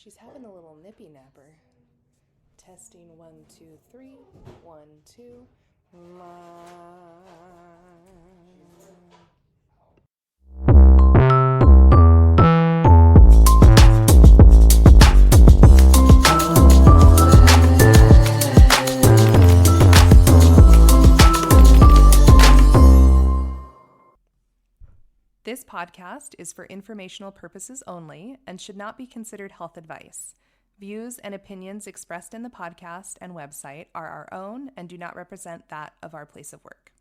She's having a little nippy napper. Testing 1, 2, 3. 1, 2. This podcast is for informational purposes only and should not be considered health advice. Views and opinions expressed in the podcast and website are our own and do not represent that of our place of work.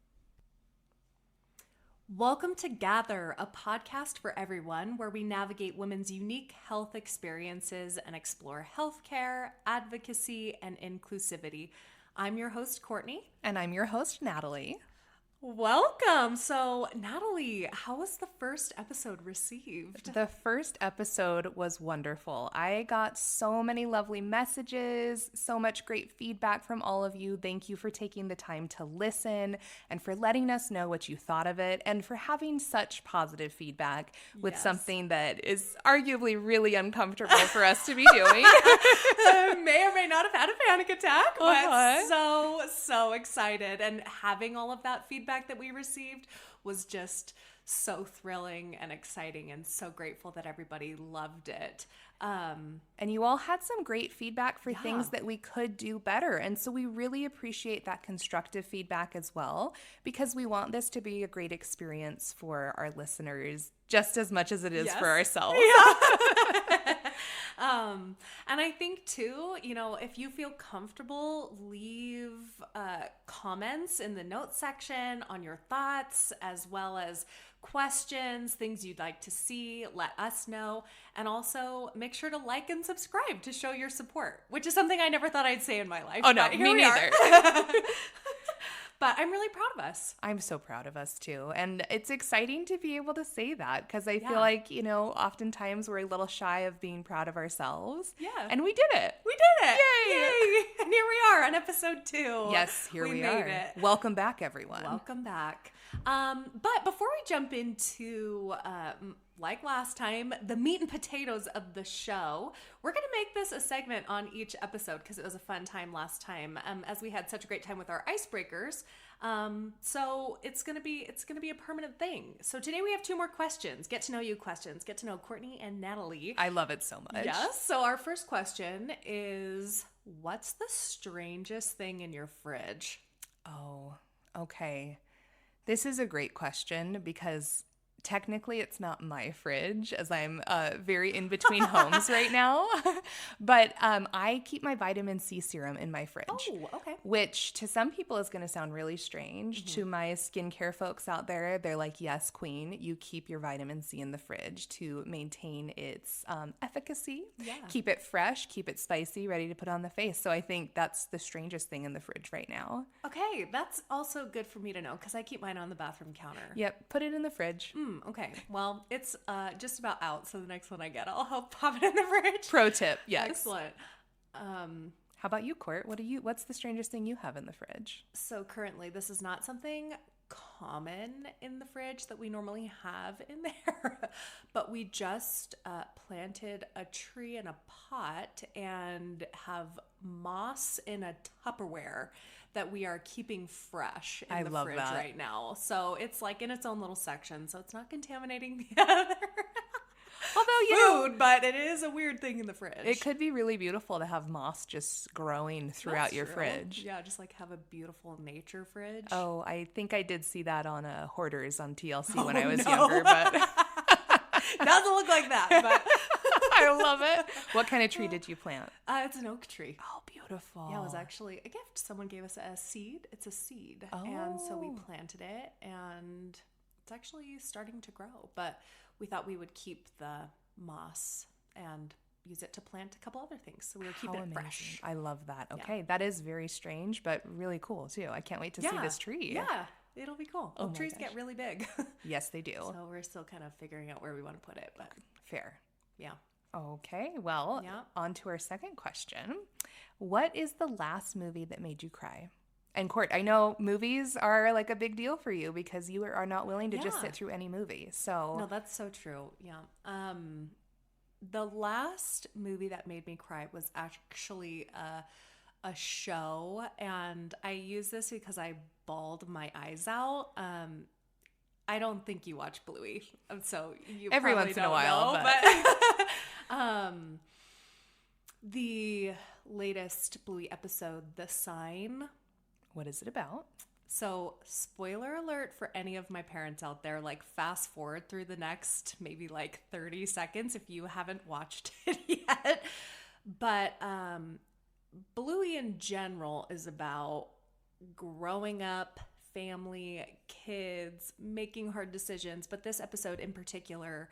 Welcome to Gather, a podcast for everyone where we navigate women's unique health experiences and explore healthcare, advocacy, and inclusivity. I'm your host, Courtney. And I'm your host, Natalie. Welcome. So, Natalie, how was the first episode received? The first episode was wonderful. I got so many lovely messages, so much great feedback from all of you. Thank you for taking the time to listen and for letting us know what you thought of it and for having such positive feedback with something that is arguably really uncomfortable for us to be doing. May or may not have had a panic attack, but so excited. And having all of that feedback that we received was just so thrilling and exciting, and so grateful that everybody loved it. And you all had some great feedback for things that we could do better. And so we really appreciate that constructive feedback as well, because we want this to be a great experience for our listeners just as much as it is for ourselves. Yeah. And I think too, if you feel comfortable, leave comments in the notes section on your thoughts, as well as questions, things you'd like to see, let us know. And also make sure to like and subscribe to show your support, which is something I never thought I'd say in my life. Oh no, me neither. But I'm really proud of us. I'm so proud of us too. And it's exciting to be able to say that, because I feel like, oftentimes we're a little shy of being proud of ourselves. Yeah. And we did it. We did it. Yay. And here we are on episode 2. Yes, here we made are. It. Welcome back, everyone. Welcome back. But before we jump into, like last time, the meat and potatoes of the show, we're going to make this a segment on each episode because it was a fun time last time, as we had such a great time with our icebreakers. So it's going to be a permanent thing. So today we have 2 more questions, get to know you questions, get to know Courtney and Natalie. I love it so much. Yes. So our first question is, what's the strangest thing in your fridge? Oh, okay. This is a great question because technically it's not my fridge, as I'm very in between homes right now. But I keep my vitamin C serum in my fridge. Oh, okay. Which to some people is going to sound really strange. Mm-hmm. To my skincare folks out there, they're like, yes, queen, you keep your vitamin C in the fridge to maintain its efficacy. Yeah. Keep it fresh, keep it spicy, ready to put on the face. So I think that's the strangest thing in the fridge right now. Okay, that's also good for me to know because I keep mine on the bathroom counter. Yep, put it in the fridge. Okay, well, it's just about out, so the next one I get, I'll help pop it in the fridge. Pro tip, yes. Excellent. How about you, Court? What's the strangest thing you have in the fridge? So currently, this is not something common in the fridge that we normally have in there, but we just planted a tree in a pot and have moss in a Tupperware that we are keeping fresh in the fridge right now. So it's like in its own little section, so it's not contaminating the other. Although, food, but it is a weird thing in the fridge. It could be really beautiful to have moss just growing throughout your fridge. Yeah, just like have a beautiful nature fridge. Oh, I think I did see that on Hoarders on TLC when I was younger, but doesn't look like that, but I love it. What kind of tree did you plant? It's an oak tree. Oh, beautiful. Yeah, it was actually a gift. Someone gave us a seed. It's a seed. Oh. And so we planted it, and it's actually starting to grow. But we thought we would keep the moss and use it to plant a couple other things. So we were keeping it fresh. I love that. Okay, that is very strange, but really cool too. I can't wait to see this tree. Yeah, it'll be cool. Oak trees get really big. Yes, they do. So we're still kind of figuring out where we want to put it, but fair. Yeah. Okay, well, on to our second question. What is the last movie that made you cry? And Court, I know movies are like a big deal for you because you are not willing to just sit through any movie. So no, that's so true. Yeah. the last movie that made me cry was actually a show, and I use this because I bawled my eyes out. I don't think you watch Bluey, so you every probably once in a don't while, know, but the latest Bluey episode, The Sign. what is it about? So, spoiler alert for any of my parents out there, like fast forward through the next maybe like 30 seconds if you haven't watched it yet. But Bluey in general is about growing up, family, kids, making hard decisions. But this episode in particular,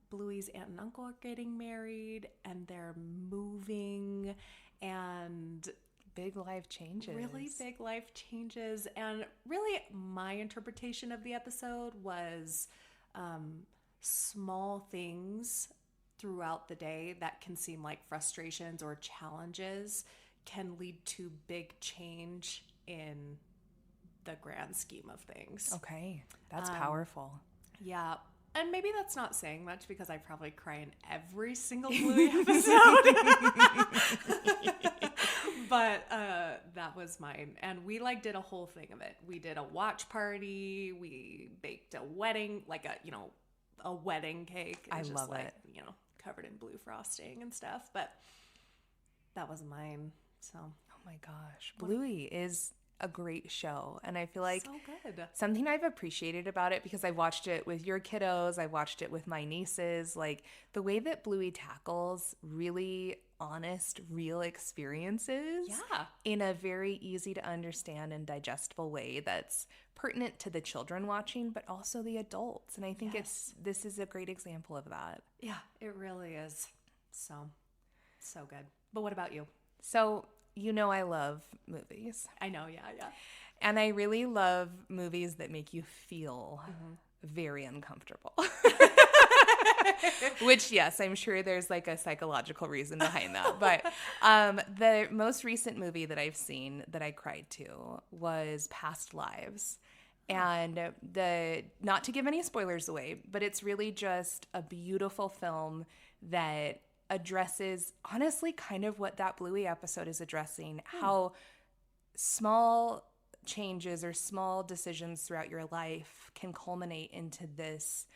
Bluey's aunt and uncle are getting married and they're moving, and Big life changes. really big life changes. And really my interpretation of the episode was small things throughout the day that can seem like frustrations or challenges can lead to big change in the grand scheme of things. Okay, that's powerful. Yeah. And maybe that's not saying much because I probably cry in every single Bluey episode. But that was mine. And we like did a whole thing of it. We did a watch party. We baked a wedding, like a wedding cake. I love it. Covered in blue frosting and stuff. But that was mine. So, Oh my gosh. Bluey is a great show. And I feel like so good. something I've appreciated about it, because I watched it with your kiddos, I watched it with my nieces, like the way that Bluey tackles really honest, real experiences Yeah. in a very easy to understand and digestible way that's pertinent to the children watching, but also the adults. And I think this is a great example of that. Yeah, it really is. So good. But what about you? So, I love movies. I know, yeah. And I really love movies that make you feel very uncomfortable. Which, yes, I'm sure there's like a psychological reason behind that. But the most recent movie that I've seen that I cried to was Past Lives. And not to give any spoilers away, but it's really just a beautiful film that addresses, honestly, kind of what that Bluey episode is addressing, how small changes or small decisions throughout your life can culminate into this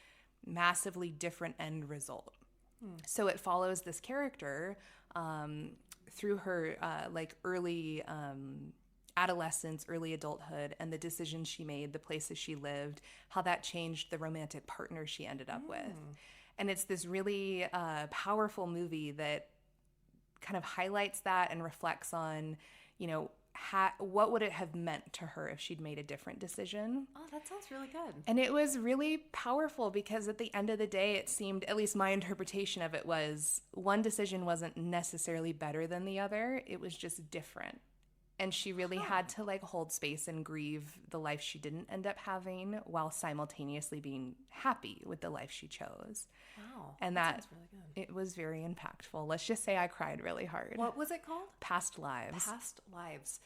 massively different end result. So it follows this character through her early adolescence, early adulthood, and the decisions she made, the places she lived, how that changed the romantic partner she ended up with. And it's this really powerful movie that kind of highlights that and reflects on, what would it have meant to her if she'd made a different decision. Oh, that sounds really good. And it was really powerful because at the end of the day, it seemed, at least my interpretation of it was, one decision wasn't necessarily better than the other. It was just different. And she really had to hold space and grieve the life she didn't end up having while simultaneously being happy with the life she chose. Wow. And that sounds really good. it was very impactful. Let's just say I cried really hard. What was it called? Past Lives. Past Lives.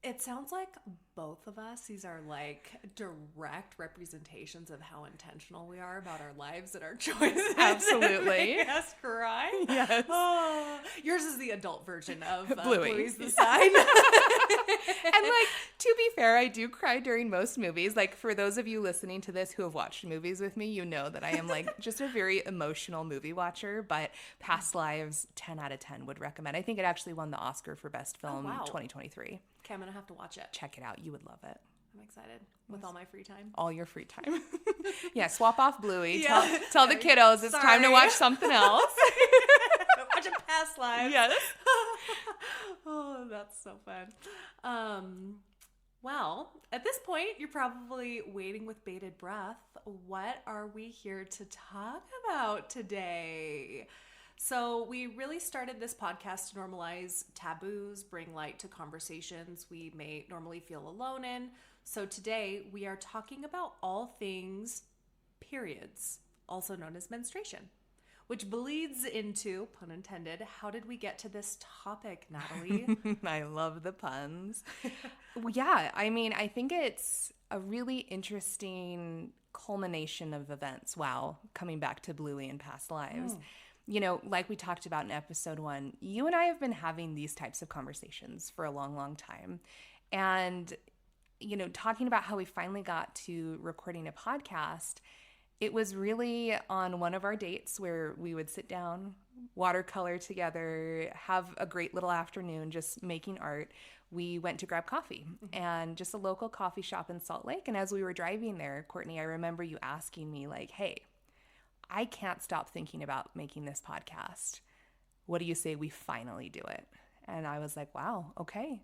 It sounds like both of us, these are like direct representations of how intentional we are about our lives and our choices. Absolutely. Yes, cry. Yes. Oh, yours is the adult version of Bluey. Bluey's The Sign. And to be fair, I do cry during most movies. For those of you listening to this who have watched movies with me, you know that I am just a very emotional movie watcher, but Past Lives, 10 out of 10 would recommend. I think it actually won the Oscar for Best Film 2023. Okay, I'm going to have to watch it. Check it out. You would love it. I'm excited with all my free time. All your free time. Yeah, swap off Bluey. Yeah. Tell the kiddos it's time to watch something else. Watch a Past Lives. Yes. Oh, that's so fun. Well, at this point, you're probably waiting with bated breath. What are we here to talk about today? So we really started this podcast to normalize taboos, bring light to conversations we may normally feel alone in. So today we are talking about all things periods, also known as menstruation, which bleeds into, pun intended, how did we get to this topic, Natalie? I love the puns. Yeah, I think it's a really interesting culmination of events. Wow, coming back to Bluey and Past Lives. like we talked about in episode 1, you and I have been having these types of conversations for a long, long time. And, talking about how we finally got to recording a podcast, it was really on one of our dates where we would sit down, watercolor together, have a great little afternoon just making art. We went to grab coffee and just a local coffee shop in Salt Lake. And as we were driving there, Courtney, I remember you asking me like, hey, I can't stop thinking about making this podcast. What do you say we finally do it? And I was like, wow, okay,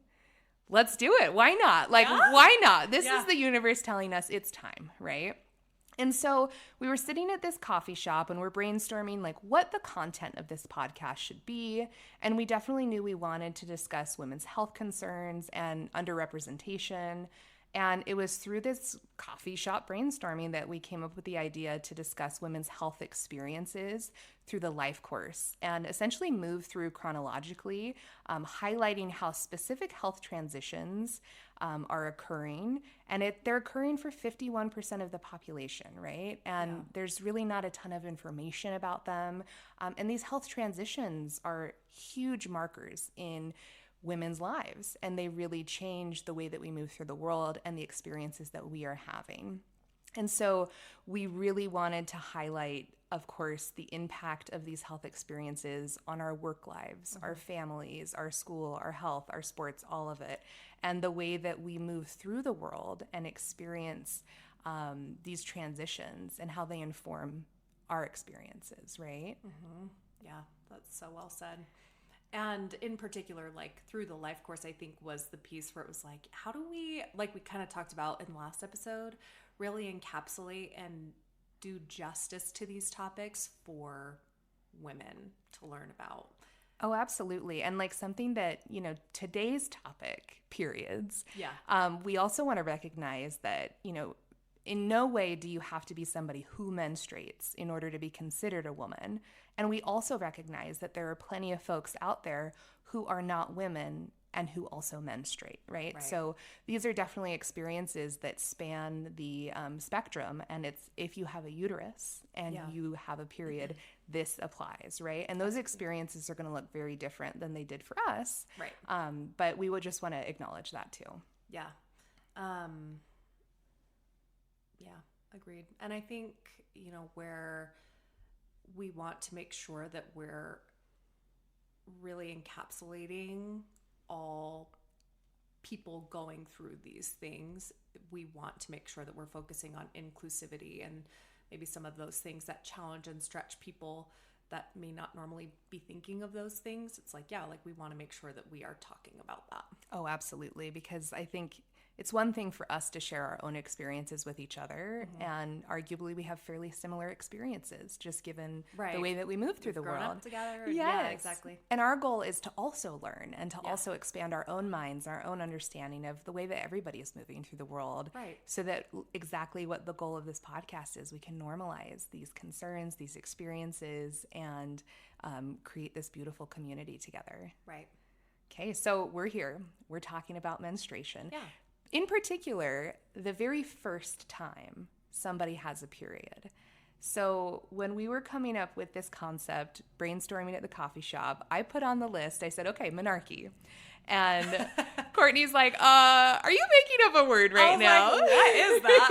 let's do it. Why not? Why not? This is the universe telling us it's time, right? And so we were sitting at this coffee shop and we're brainstorming like what the content of this podcast should be. And we definitely knew we wanted to discuss women's health concerns and underrepresentation. And it was through this coffee shop brainstorming that we came up with the idea to discuss women's health experiences through the life course and essentially move through chronologically, highlighting how specific health transitions are occurring. And they're occurring for 51% of the population, right? And there's really not a ton of information about them. And these health transitions are huge markers in women's lives, and they really change the way that we move through the world and the experiences that we are having. And so we really wanted to highlight, of course, the impact of these health experiences on our work lives, our families, our school, our health, our sports, all of it, and the way that we move through the world and experience these transitions and how they inform our experiences, right? Yeah, that's so well said. And in particular, like through the life course, I think was the piece where it was like, how do we, like we kind of talked about in the last episode, really encapsulate and do justice to these topics for women to learn about? Oh, absolutely. And like something that, today's topic, periods. We also want to recognize that, in no way do you have to be somebody who menstruates in order to be considered a woman. And we also recognize that there are plenty of folks out there who are not women and who also menstruate, right? So these are definitely experiences that span the spectrum. And it's if you have a uterus and you have a period, this applies, right? And those experiences are going to look very different than they did for us. Right. But we would just want to acknowledge that too. Yeah. Yeah, agreed. And I think, where we want to make sure that we're really encapsulating all people going through these things, we want to make sure that we're focusing on inclusivity and maybe some of those things that challenge and stretch people that may not normally be thinking of those things. It's like, we want to make sure that we are talking about that. Oh, absolutely. Because I think it's one thing for us to share our own experiences with each other, and arguably we have fairly similar experiences, just given the way that we move through the world. Grown up together. Yes. Yeah, exactly. And our goal is to also learn and to also expand our own minds, our own understanding of the way that everybody is moving through the world. Right. So that exactly what the goal of this podcast is, we can normalize these concerns, these experiences, and create this beautiful community together. Right. Okay, so we're here. We're talking about menstruation. Yeah. In particular, the very first time somebody has a period. So when we were coming up with this concept, brainstorming at the coffee shop, I put on the list, I said, okay, menarche. And Courtney's like, are you making up a word right now? Like, what is that?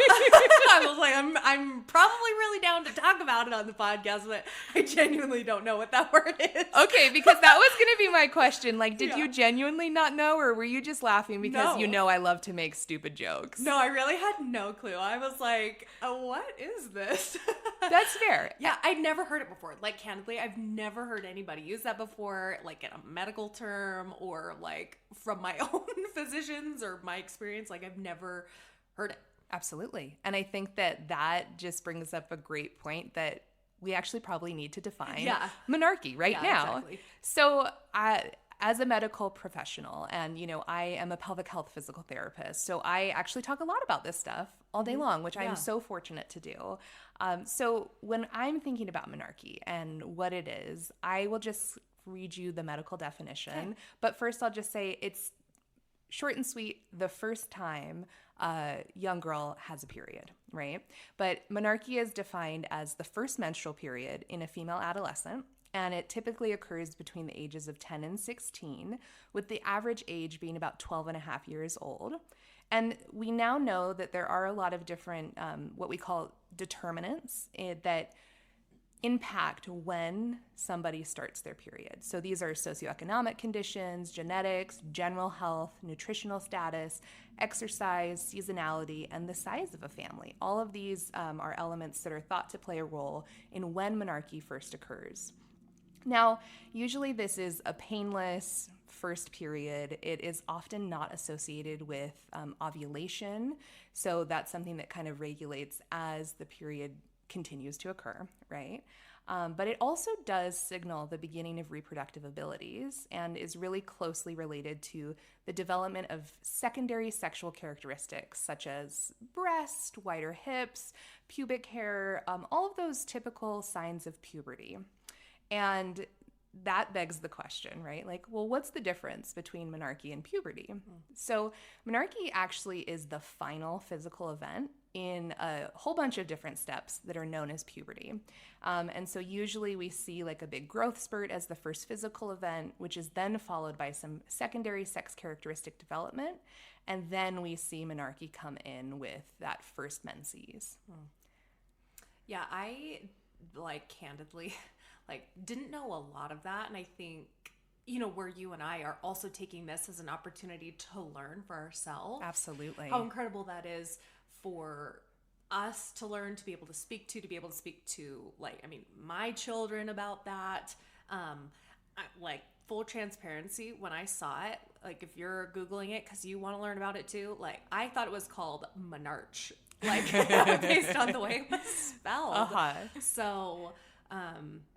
I was like, I'm probably really down to talk about it on the podcast, but I genuinely don't know what that word is. Okay, because that was going to be my question. Like, did you genuinely not know, or were you just laughing because I love to make stupid jokes? No, I really had no clue. I was like, what is this? That's fair. Yeah, I'd never heard it before. Like, candidly, I've never heard anybody use that before, like in a medical term or like from my own physicians or my experience. Like, I've never heard it. Absolutely. And I think that just brings up a great point that we actually probably need to define menarche right now. Exactly. So as a medical professional, and I am a pelvic health physical therapist, so I actually talk a lot about this stuff all day long, which I'm so fortunate to do. So when I'm thinking about menarche and what it is, I will just read you the medical definition. Okay. But first I'll just say it's short and sweet, the first time a young girl has a period, right? But menarche is defined as the first menstrual period in a female adolescent, and it typically occurs between the ages of 10 and 16, with the average age being about 12 and a half years old. And we now know that there are a lot of different, what we call determinants that impact when somebody starts their period. So these are socioeconomic conditions, genetics, general health, nutritional status, exercise, seasonality, and the size of a family. All of these are elements that are thought to play a role in when menarche first occurs. Now, usually this is a painless first period. It is often not associated with ovulation, so that's something that kind of regulates as the period continues to occur, right? But it also does signal the beginning of reproductive abilities and is really closely related to the development of secondary sexual characteristics such as breast, wider hips, pubic hair, all of those typical signs of puberty. And that begs the question, right? Like, well, what's the difference between menarche and puberty? So menarche actually is the final physical event in a whole bunch of different steps that are known as puberty. And so usually we see like a big growth spurt as the first physical event, which is then followed by some secondary sex characteristic development. And then we see menarche come in with that first menses. Yeah, I candidly didn't know a lot of that. And I think, where you and I are also taking this as an opportunity to learn for ourselves. Absolutely. How incredible that is for us to learn, to be able to speak to my children about that. Full transparency, when I saw it, if you're Googling it because you want to learn about it too, I thought it was called Menarche, based on the way it was spelled. Uh-huh. So...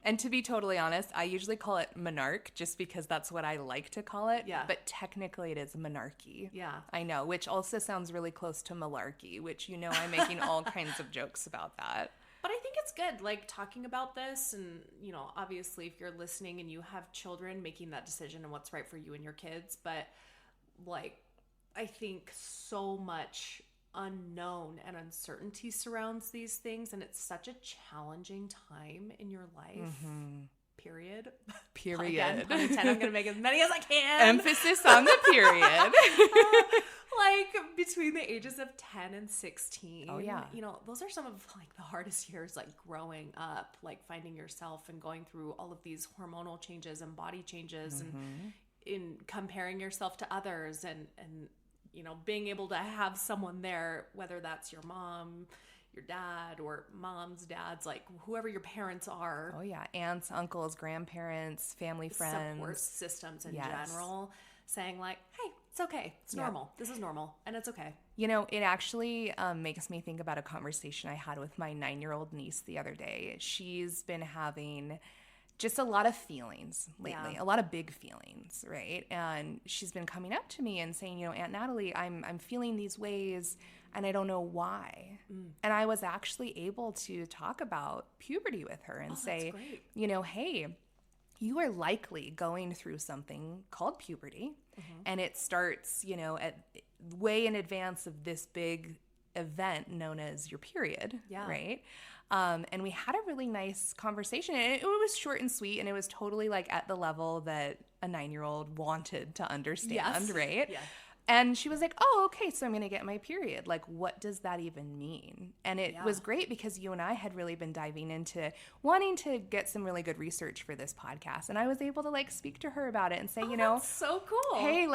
and to be totally honest, I usually call it menarche just because that's what I like to call it. Yeah. But technically it is menarche. Yeah. I know, which also sounds really close to malarkey, which, I'm making all kinds of jokes about that. But I think it's good, talking about this and, obviously if you're listening and you have children, making that decision and what's right for you and your kids. But I think so much unknown and uncertainty surrounds these things, and it's such a challenging time in your life. Period. Again, pun intended. I'm gonna make as many as I can. Emphasis on the period. Between the ages of 10 and 16. Oh yeah. Those are some of the hardest years, growing up, finding yourself and going through all of these hormonal changes and body changes and in comparing yourself to others and being able to have someone there, whether that's your mom, your dad, or mom's dads, whoever your parents are. Oh yeah, aunts, uncles, grandparents, family, friends. Support systems in general, saying hey, it's okay. It's normal. This is normal, and it's okay. It actually makes me think about a conversation I had with my 9-year-old niece the other day. She's been having just a lot of feelings lately, a lot of big feelings, right? And she's been coming up to me and saying, Aunt Natalie, I'm feeling these ways and I don't know why. And I was actually able to talk about puberty with her and say, hey, you are likely going through something called puberty. And it starts, at way in advance of this big event known as your period, right? And we had a really nice conversation, and it was short and sweet, and it was totally at the level that a 9-year-old wanted to understand, right? Yeah. And she was like, oh, okay, so I'm going to get my period. What does that even mean? And it was great because you and I had really been diving into wanting to get some really good research for this podcast. And I was able to speak to her about it and say, that's so cool. Hey,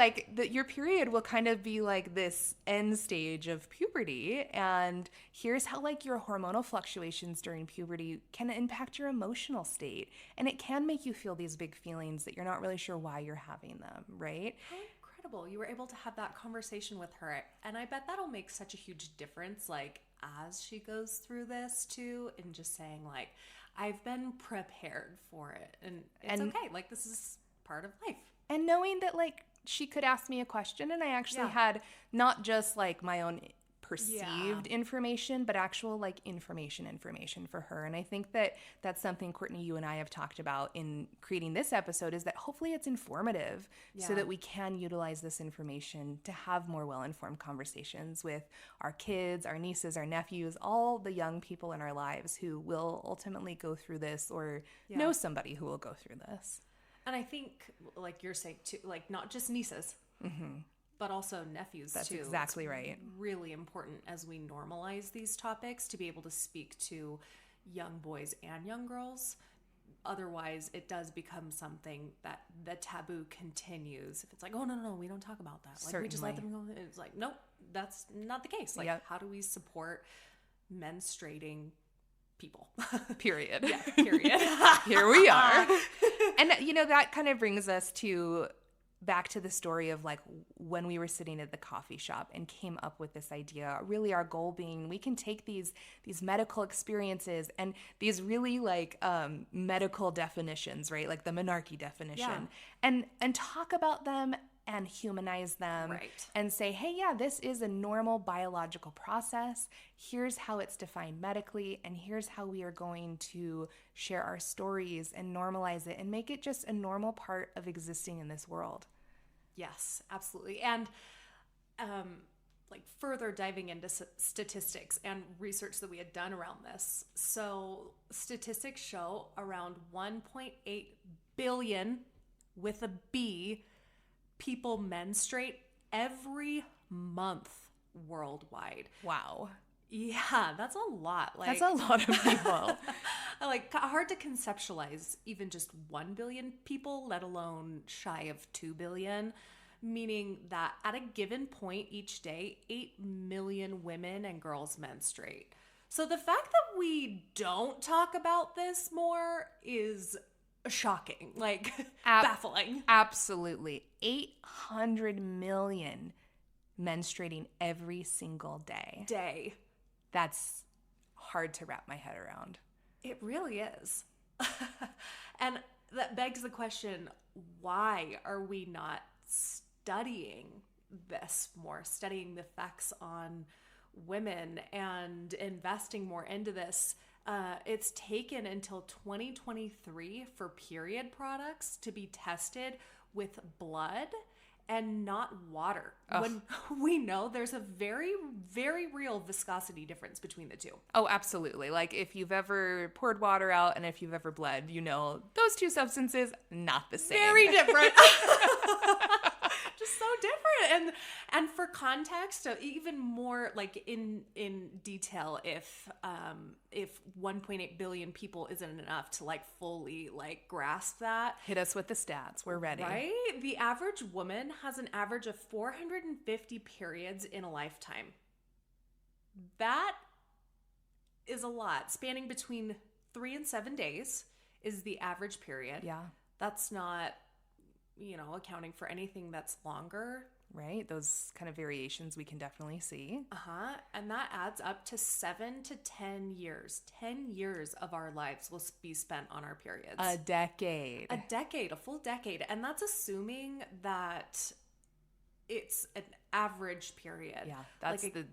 your period will kind of be this end stage of puberty. And here's how your hormonal fluctuations during puberty can impact your emotional state. And it can make you feel these big feelings that you're not really sure why you're having them, right? You were able to have that conversation with her, and I bet that'll make such a huge difference as she goes through this too, and just saying I've been prepared for it and it's okay, this is part of life, and knowing that she could ask me a question and I actually had not just my own perceived information, but actual like information for her. And I think that that's something, Courtney, you and I have talked about in creating this episode, is that hopefully it's informative so that we can utilize this information to have more well-informed conversations with our kids, our nieces, our nephews, all the young people in our lives who will ultimately go through this or know somebody who will go through this. And I think, like you're saying, too, like not just nieces, but also nephews, That's too. exactly right. Really important as we normalize these topics to be able to speak to young boys and young girls. Otherwise, it does become something that the taboo continues. If it's like, oh, no, we don't talk about that. Like, we just let them go. It's like, nope, that's not the case. Like, how do we support menstruating people? Period. Yeah, period. Here we are. And, that kind of brings us back to the story of like when we were sitting at the coffee shop and came up with this idea, really our goal being we can take these medical experiences and these really like medical definitions, right? Like the Menarche definition, and talk about them and humanize them, and say, hey, this is a normal biological process. Here's how it's defined medically, and here's how we are going to share our stories and normalize it and make it just a normal part of existing in this world. Yes, absolutely. And like further diving into statistics and research that we had done around this. So statistics show around 1.8 billion with a B people menstruate every month worldwide. Wow. Yeah, that's a lot. That's a lot of people. Like, hard to conceptualize even just 1 billion people, let alone shy of 2 billion, meaning that at a given point each day, 8 million women and girls menstruate. So the fact that we don't talk about this more is shocking, like baffling. Absolutely. 800 million menstruating every single day. That's hard to wrap my head around. It really is. And that begs the question, why are we not studying this more, studying the effects on women and investing more into this? It's taken until 2023 for period products to be tested with blood and not water. When we know there's a very, very real viscosity difference between the two. Oh, absolutely. Like if you've ever poured water out and if you've ever bled, those two substances, not the same. Very different. Just so different. And for context, even more like in detail, if 1.8 billion people isn't enough to like fully like grasp that, hit us with the stats. We're ready. Right? The average woman has an average of 450 periods in a lifetime. That is a lot. Spanning between 3 and 7 days is the average period. Yeah. That's not, accounting for anything that's longer. Right? Those kind of variations we can definitely see. And that adds up to 7 to 10 years. 10 years of our lives will be spent on our periods. A decade. A full decade. And that's assuming that it's an average period. Yeah,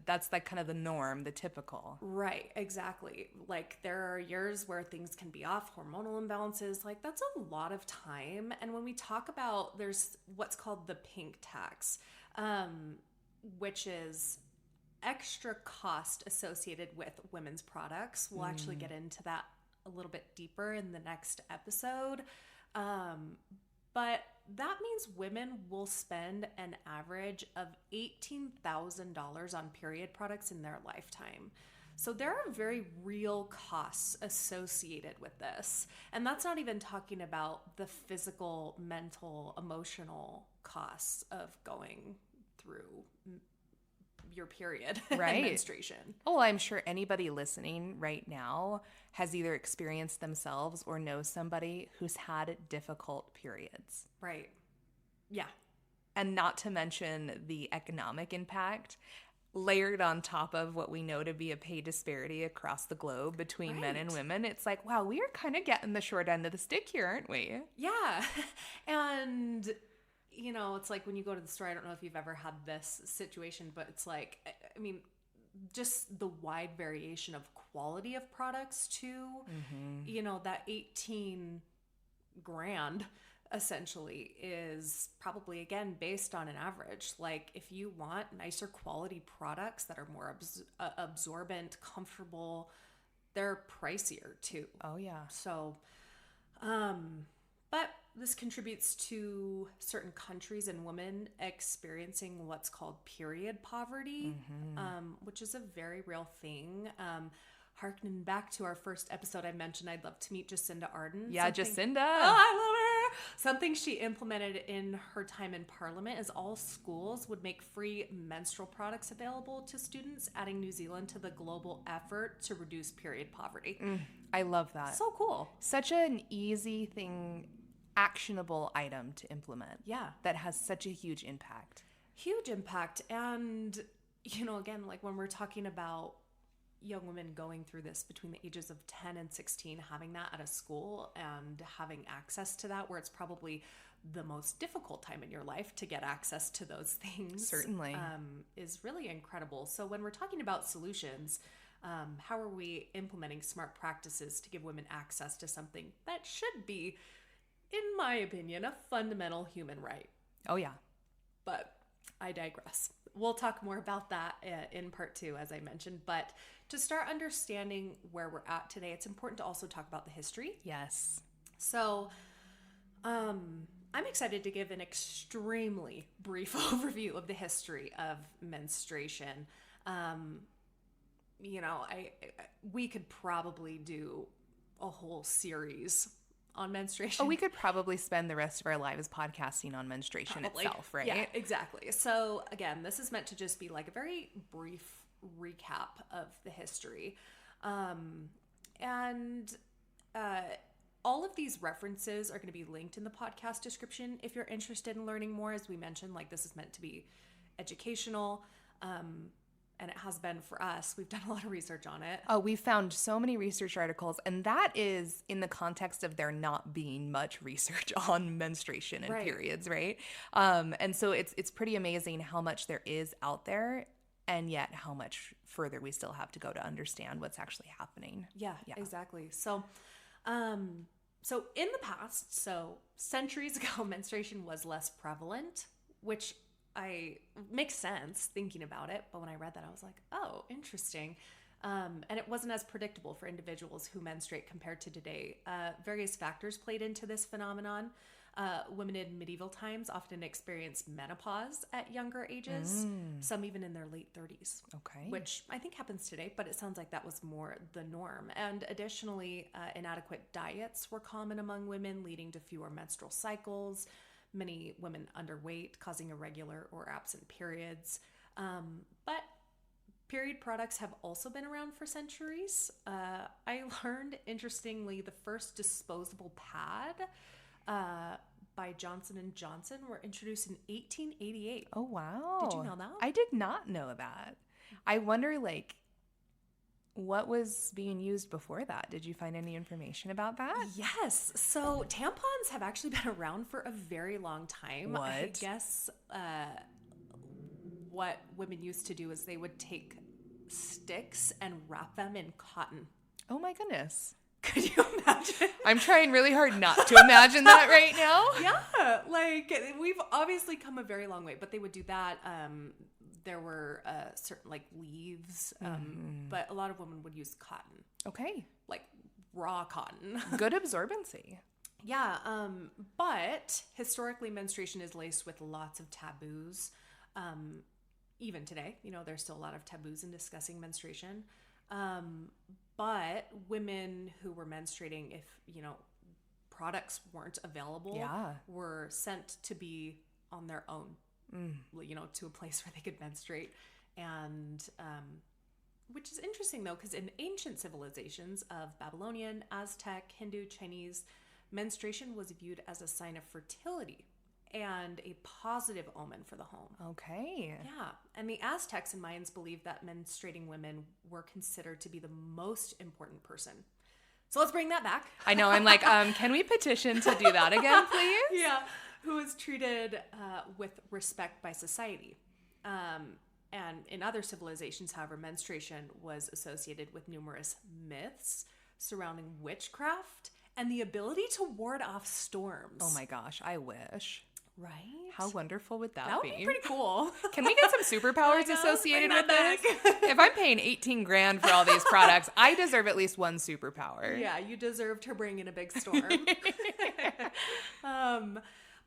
that's like kind of the norm, the typical. Right, exactly. Like there are years where things can be off, hormonal imbalances, like that's a lot of time. And when we talk about, there's what's called the pink tax, which is extra cost associated with women's products. We'll actually get into that a little bit deeper in the next episode. But that means women will spend an average of $18,000 on period products in their lifetime. So there are very real costs associated with this. And that's not even talking about the physical, mental, emotional costs of going through your period and menstruation. Oh, I'm sure anybody listening right now has either experienced themselves or knows somebody who's had difficult periods. Right. Yeah. And not to mention the economic impact layered on top of what we know to be a pay disparity across the globe between men and women. It's like, wow, we are kind of getting the short end of the stick here, aren't we? Yeah. And it's like when you go to the store, I don't know if you've ever had this situation, but it's like, I mean, just the wide variation of quality of products too. That 18 grand essentially is probably, again, based on an average. Like, if you want nicer quality products that are more absorbent, comfortable, they're pricier too. Oh yeah. So, but this contributes to certain countries and women experiencing what's called period poverty, which is a very real thing. Harkening back to our first episode, I mentioned I'd love to meet Jacinda Ardern. Yeah, Jacinda. Oh, I love her. Something she implemented in her time in Parliament is all schools would make free menstrual products available to students, adding New Zealand to the global effort to reduce period poverty. I love that. So cool. Such an easy thing, actionable item to implement. Yeah. That has such a huge impact. Huge impact. And, again, like when we're talking about young women going through this between the ages of 10 and 16, having that at a school and having access to that, where it's probably the most difficult time in your life to get access to those things. Certainly. Is really incredible. So when we're talking about solutions, how are we implementing smart practices to give women access to something that should be, in my opinion, a fundamental human right? Oh, yeah. But I digress. We'll talk more about that in part 2, as I mentioned. But to start understanding where we're at today, it's important to also talk about the history. Yes. So I'm excited to give an extremely brief overview of the history of menstruation. We could probably do a whole series on menstruation. Oh, we could probably spend the rest of our lives podcasting on menstruation itself, right? Yeah, exactly. So again, this is meant to just be like a very brief recap of the history. All of these references are going to be linked in the podcast description if you're interested in learning more. As we mentioned, like, this is meant to be educational. And it has been for us. We've done a lot of research on it. Oh, we found so many research articles, and that is in the context of there not being much research on menstruation and periods, right? And so it's pretty amazing how much there is out there, and yet how much further we still have to go to understand what's actually happening. Yeah. Exactly. So, in the past, so centuries ago, menstruation was less prevalent, which makes sense thinking about it. But when I read that, I was like, oh, interesting. And it wasn't as predictable for individuals who menstruate compared to today. Various factors played into this phenomenon. Women in medieval times often experienced menopause at younger ages, some even in their late 30s. Okay. Which I think happens today, but it sounds like that was more the norm. And additionally, inadequate diets were common among women, leading to fewer menstrual cycles. Many women underweight, causing irregular or absent periods. But period products have also been around for centuries. I learned, interestingly, the first disposable pad by Johnson & Johnson were introduced in 1888. Oh, wow. Did you know that? I did not know that. I wonder, what was being used before that? Did you find any information about that? Yes. So tampons have actually been around for a very long time. What? I guess what women used to do is they would take sticks and wrap them in cotton. Oh my goodness. Could you imagine? I'm trying really hard not to imagine that right now. Yeah. We've obviously come a very long way, but they would do that. There were certain leaves, but a lot of women would use cotton. Okay. Raw cotton. Good absorbency. Yeah. But historically, menstruation is laced with lots of taboos. Even today, there's still a lot of taboos in discussing menstruation. But women who were menstruating, if, products weren't available, were sent to be on their own. To a place where they could menstruate. And which is interesting, though, because in ancient civilizations of Babylonian, Aztec, Hindu, Chinese, menstruation was viewed as a sign of fertility and a positive omen for the home. Okay. Yeah. And the Aztecs and Mayans believed that menstruating women were considered to be the most important person. So let's bring that back. I know. I'm can we petition to do that again, please? Yeah. Who was treated with respect by society. And in other civilizations, however, menstruation was associated with numerous myths surrounding witchcraft and the ability to ward off storms. Oh my gosh, I wish. Right? How wonderful would that That be? would be pretty cool. Can we get some superpowers Like, associated bring with that this? If I'm paying 18 grand for all these products, I deserve at least one superpower. Yeah, you deserve to bring in a big storm.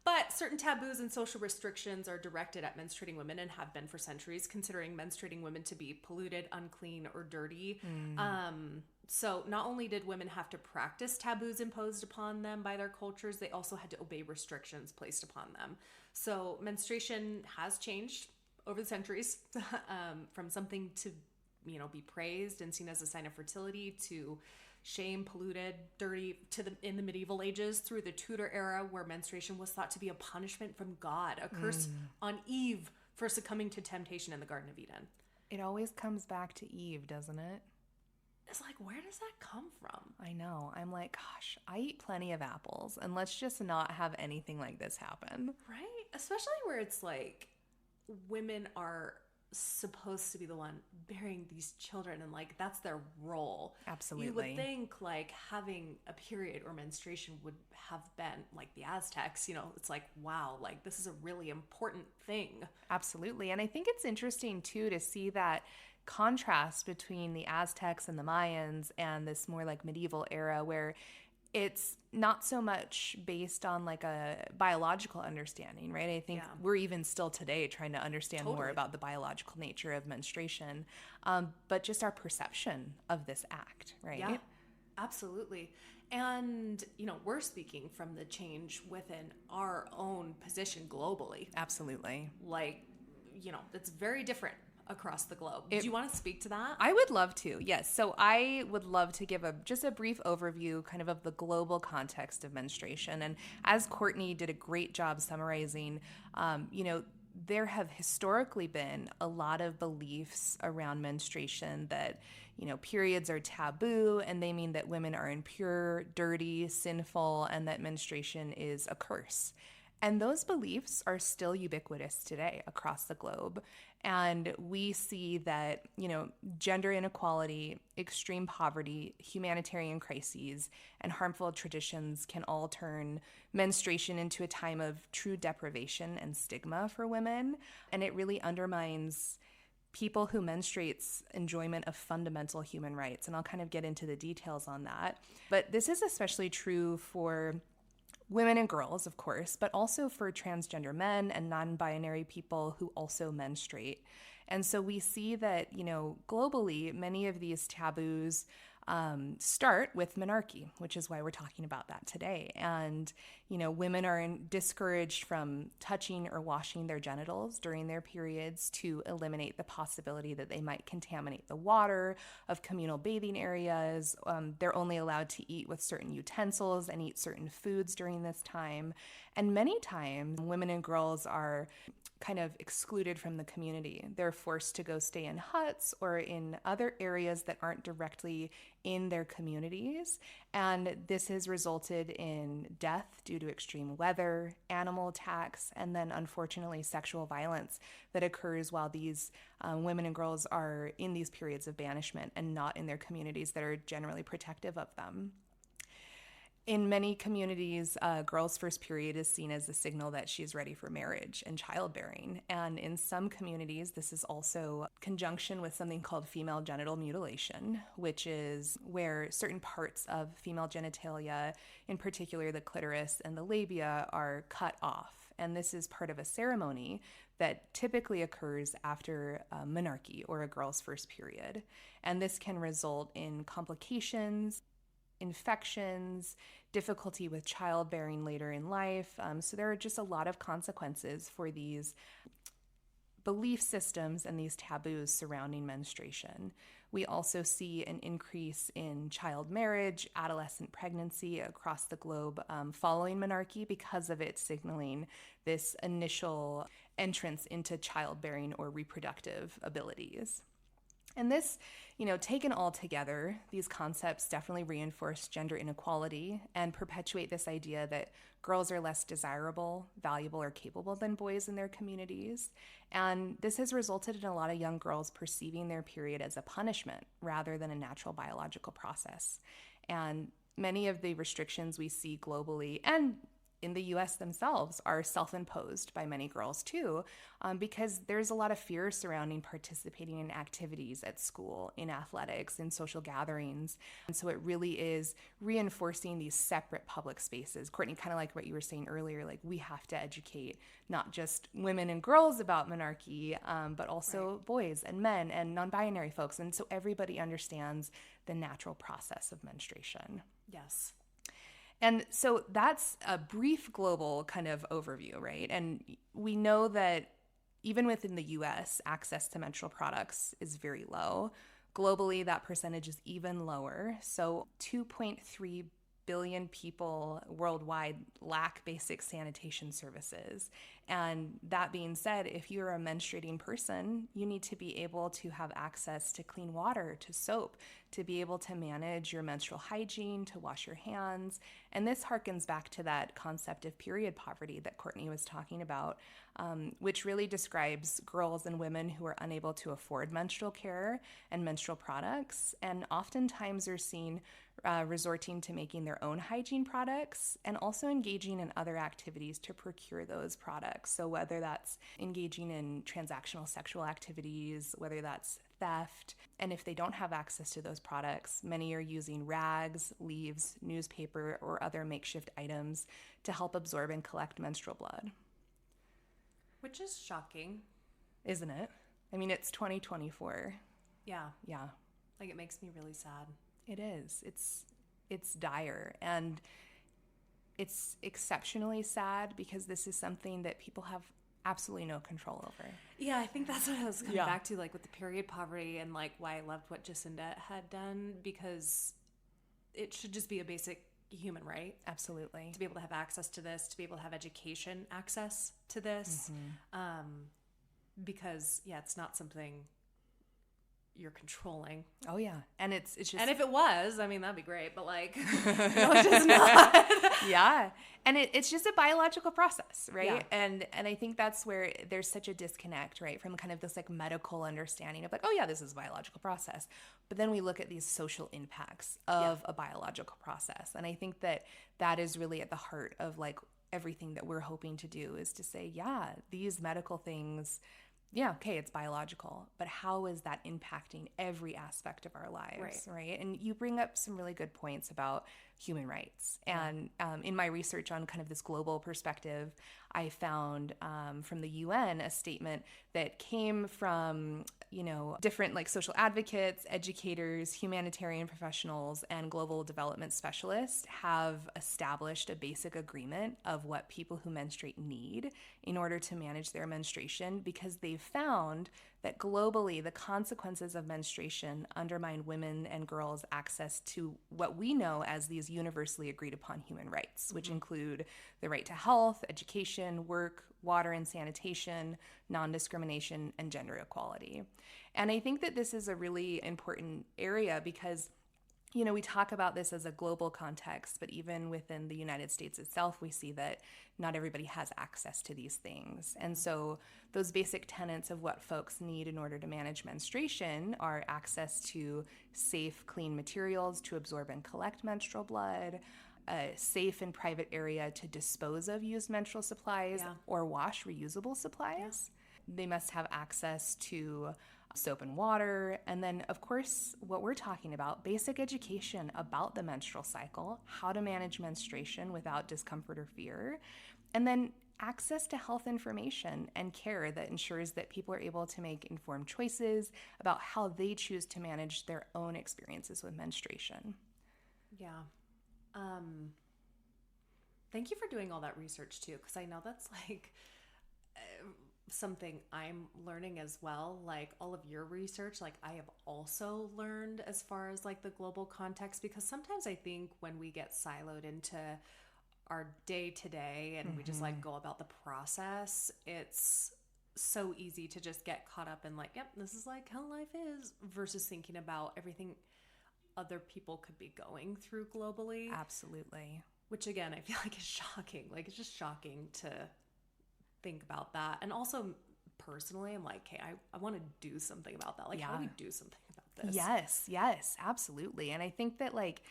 But certain taboos and social restrictions are directed at menstruating women and have been for centuries, considering menstruating women to be polluted, unclean, or dirty. So not only did women have to practice taboos imposed upon them by their cultures, they also had to obey restrictions placed upon them. So menstruation has changed over the centuries from something to, be praised and seen as a sign of fertility to shame, polluted, dirty, in the medieval ages through the Tudor era, where menstruation was thought to be a punishment from God, a curse on Eve for succumbing to temptation in the Garden of Eden. It always comes back to Eve, doesn't it? It's like, where does that come from? I know. I'm like, gosh, I eat plenty of apples, and let's just not have anything like this happen. Right? Especially where it's like women are supposed to be the one bearing these children, and like that's their role. Absolutely. You would think like having a period or menstruation would have been like the Aztecs, it's like, wow, like this is a really important thing. Absolutely. And I think it's interesting too to see that contrast between the Aztecs and the Mayans and this more like medieval era where it's not so much based on like a biological understanding, right? I think we're even still today trying to understand more about the biological nature of menstruation, but just our perception of this act, right? Yeah, absolutely. And, we're speaking from the change within our own position globally. Absolutely. Like, it's very different across the globe. Do you want to speak to that? I would love to, yes. So I would love to give just a brief overview kind of the global context of menstruation. And as Courtney did a great job summarizing, there have historically been a lot of beliefs around menstruation that, periods are taboo and they mean that women are impure, dirty, sinful, and that menstruation is a curse. And those beliefs are still ubiquitous today across the globe. And we see that, gender inequality, extreme poverty, humanitarian crises, and harmful traditions can all turn menstruation into a time of true deprivation and stigma for women. And it really undermines people who menstruate's enjoyment of fundamental human rights. And I'll kind of get into the details on that. But this is especially true for women and girls, of course, but also for transgender men and non-binary people who also menstruate. And so we see that, globally, many of these taboos start with menarche, which is why we're talking about that today. And, women are discouraged from touching or washing their genitals during their periods to eliminate the possibility that they might contaminate the water of communal bathing areas. They're only allowed to eat with certain utensils and eat certain foods during this time. And many times, women and girls are kind of excluded from the community. They're forced to go stay in huts or in other areas that aren't directly in their communities. And this has resulted in death due to extreme weather, animal attacks, and then unfortunately sexual violence that occurs while these women and girls are in these periods of banishment and not in their communities that are generally protective of them. In many communities, a girl's first period is seen as a signal that she's ready for marriage and childbearing. And in some communities, this is also conjunction with something called female genital mutilation, which is where certain parts of female genitalia, in particular the clitoris and the labia, are cut off. And this is part of a ceremony that typically occurs after menarche, or a girl's first period. And this can result in complications, infections, difficulty with childbearing later in life. So there are just a lot of consequences for these belief systems and these taboos surrounding menstruation. We also see an increase in child marriage, adolescent pregnancy across the globe following menarche because of it signaling this initial entrance into childbearing or reproductive abilities. And this Taken all together, these concepts definitely reinforce gender inequality and perpetuate this idea that girls are less desirable, valuable, or capable than boys in their communities. And this has resulted in a lot of young girls perceiving their period as a punishment rather than a natural biological process. And many of the restrictions we see globally and in the US themselves are self-imposed by many girls too, because there's a lot of fear surrounding participating in activities at school, in athletics, in social gatherings. And so it really is reinforcing these separate public spaces. Courtney, kind of like what you were saying earlier, like we have to educate not just women and girls about menarche, but also boys and men and non-binary folks. And so everybody understands the natural process of menstruation. Yes. And so that's a brief global kind of overview, right? And we know that even within the US, access to menstrual products is very low. Globally, that percentage is even lower. So 2.3 billion people worldwide lack basic sanitation services. And that being said, if you're a menstruating person, you need to be able to have access to clean water, to soap, to be able to manage your menstrual hygiene, to wash your hands. And this harkens back to that concept of period poverty that Courtney was talking about, which really describes girls and women who are unable to afford menstrual care and menstrual products, and oftentimes are seen resorting to making their own hygiene products and also engaging in other activities to procure those products. So whether that's engaging in transactional sexual activities, whether that's theft, and if they don't have access to those products, many are using rags, leaves, newspaper, or other makeshift items to help absorb and collect menstrual blood. Which is shocking. Isn't it? I mean, it's 2024. Yeah. Yeah. Like, it makes me really sad. It is. It's dire, and it's exceptionally sad because this is something that people have absolutely no control over. Yeah, I think that's what I was coming back to, like with the period poverty, and like why I loved what Jacinda had done, because it should just be a basic human right. Absolutely. To be able to have access to this, to be able to have education access to this, because it's not something you're controlling. Oh yeah. And it's just, and if it was, I mean, that'd be great, but like, no, it's just not. Yeah. And it's just a biological process, right? Yeah. And I think that's where there's such a disconnect, right? From kind of this like medical understanding of like, oh yeah, this is a biological process. But then we look at these social impacts of a biological process. And I think that is really at the heart of like everything that we're hoping to do, is to say, yeah, these medical things, yeah, okay, it's biological, but how is that impacting every aspect of our lives, right? And you bring up some really good points about human rights. And in my research on kind of this global perspective, I found from the UN a statement that came from, different like social advocates, educators, humanitarian professionals, and global development specialists have established a basic agreement of what people who menstruate need in order to manage their menstruation, because they've found that globally the consequences of menstruation undermine women and girls' access to what we know as these universally agreed upon human rights, which include the right to health, education, work, water and sanitation, non-discrimination, and gender equality. And I think that this is a really important area because we talk about this as a global context, but even within the United States itself, we see that not everybody has access to these things. And so those basic tenets of what folks need in order to manage menstruation are access to safe, clean materials to absorb and collect menstrual blood, a safe and private area to dispose of used menstrual supplies or wash reusable supplies. They must have access to soap and water. And then, of course, what we're talking about, basic education about the menstrual cycle, how to manage menstruation without discomfort or fear. And then access to health information and care that ensures that people are able to make informed choices about how they choose to manage their own experiences with menstruation. Yeah. Thank you for doing all that research too, because I know that's like something I'm learning as well. Like all of your research, like I have also learned as far as like the global context, because sometimes I think when we get siloed into our day to day and we just like go about the process, it's so easy to just get caught up in like, yep, this is like how life is, versus thinking about everything other people could be going through globally. Absolutely. Which again, I feel like is shocking. Like, it's just shocking to think about that. And also personally, I'm like, hey, I want to do something about that. Like, how do we do something about this? Yes, absolutely. And I think that like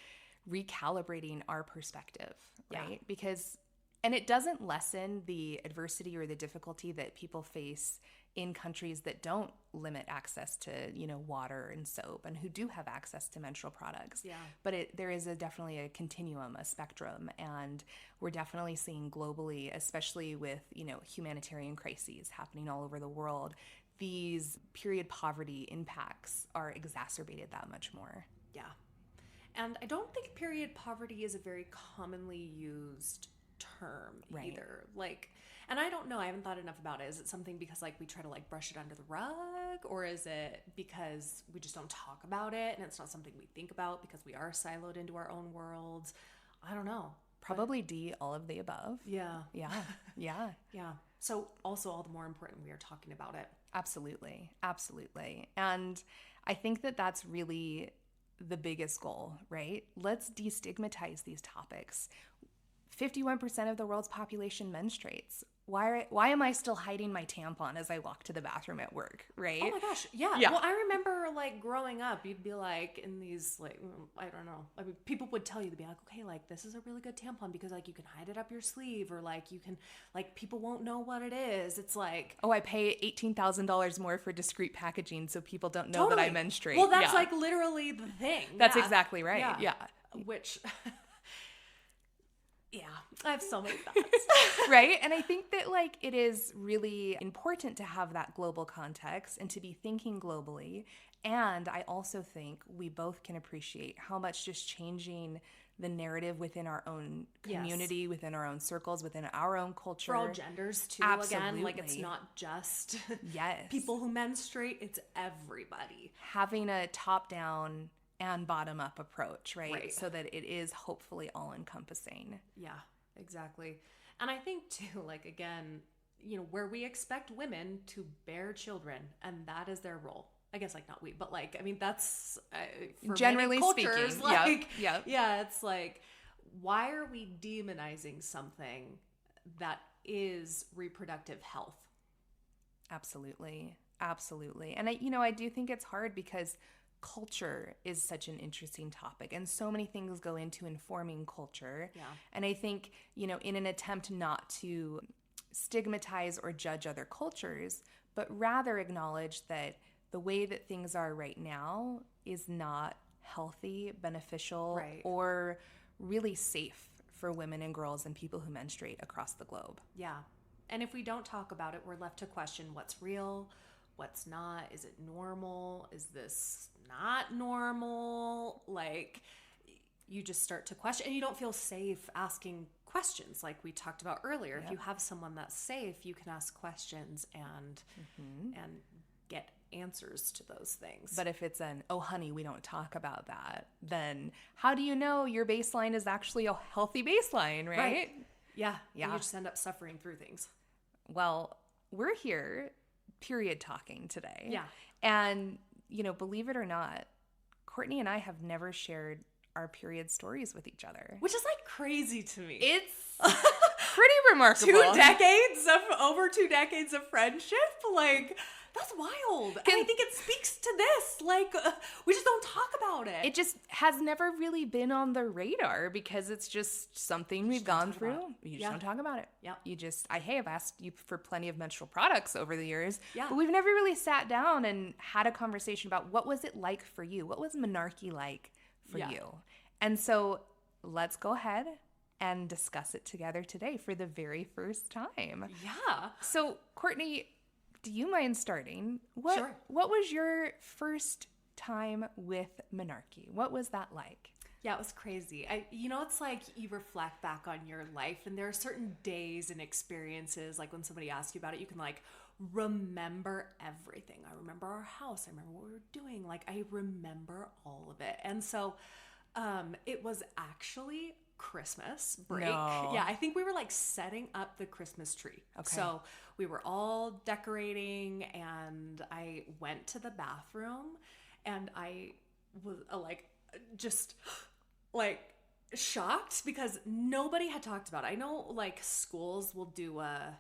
recalibrating our perspective, right? Because, and it doesn't lessen the adversity or the difficulty that people face in countries that don't limit access to, you know, water and soap, and who do have access to menstrual products. Yeah. But there is definitely a continuum, a spectrum, and we're definitely seeing globally, especially with, you know, humanitarian crises happening all over the world, these period poverty impacts are exacerbated that much more. Yeah. And I don't think period poverty is a very commonly used term either. Like, and I don't know, I haven't thought enough about it. Is it something because like we try to like brush it under the rug, or is it because we just don't talk about it and it's not something we think about because we are siloed into our own worlds? I don't know. Probably D, all of the above. Yeah. Yeah. So also all the more important we are talking about it. Absolutely. And I think that that's really the biggest goal, right? Let's destigmatize these topics. 51% of the world's population menstruates. Why am I still hiding my tampon as I walk to the bathroom at work, right? Oh my gosh, yeah. Well, I remember like growing up, you'd be like in these like, I don't know. I mean, people would tell you to be like, okay, like this is a really good tampon because like you can hide it up your sleeve, or like you can, like people won't know what it is. It's like, oh, I pay $18,000 more for discreet packaging so people don't know that I menstruate. Well, that's like literally the thing. That's exactly right. Yeah. Which... Yeah, I have so many thoughts. Right? And I think that like it is really important to have that global context and to be thinking globally. And I also think we both can appreciate how much just changing the narrative within our own community, within our own circles, within our own culture. For all genders too, again. Like it's not just people who menstruate, it's everybody. Having a top-down and bottom-up approach, right? So that it is hopefully all-encompassing. Yeah, exactly. And I think too, like again, you know, where we expect women to bear children, and that is their role. I guess like not we, but like, I mean, that's for generally many cultures, speaking. Like, yeah, it's like, why are we demonizing something that is reproductive health? Absolutely. And I do think it's hard because culture is such an interesting topic, and so many things go into informing culture. Yeah. And I think, you know, in an attempt not to stigmatize or judge other cultures, but rather acknowledge that the way that things are right now is not healthy, beneficial, or really safe for women and girls and people who menstruate across the globe. Yeah. And if we don't talk about it, we're left to question what's real, what's not. Is it normal? Is this not normal? Like, you just start to question, and you don't feel safe asking questions like we talked about earlier. If you have someone that's safe, you can ask questions and get answers to those things. But if it's oh honey, we don't talk about that, then how do you know your baseline is actually a healthy baseline, right? Yeah. You just end up suffering through things. Well, we're here period talking today. Yeah. And, you know, believe it or not, Courtney and I have never shared our period stories with each other. Which is like crazy to me. It's pretty remarkable. Over 2 decades of friendship. Like, that's wild. And I think it speaks to this. Like, we just don't talk about it. It just has never really been on the radar because it's just something we've gone through. You just don't talk about it. Yeah. I've asked you for plenty of menstrual products over the years, but we've never really sat down and had a conversation about what was it like for you? What was Menarche like for you? And so let's go ahead and discuss it together today for the very first time. Yeah. So, Courtney, do you mind starting? Sure. What was your first time with Menarche? What was that like? Yeah, it was crazy. It's like you reflect back on your life, and there are certain days and experiences, like when somebody asks you about it, you can like remember everything. I remember our house. I remember what we were doing. Like, I remember all of it. And so it was actually Christmas break. No. Yeah, I think we were like setting up the Christmas tree. Okay. So we were all decorating, and I went to the bathroom, and I was just like shocked because nobody had talked about it. I know like schools will do a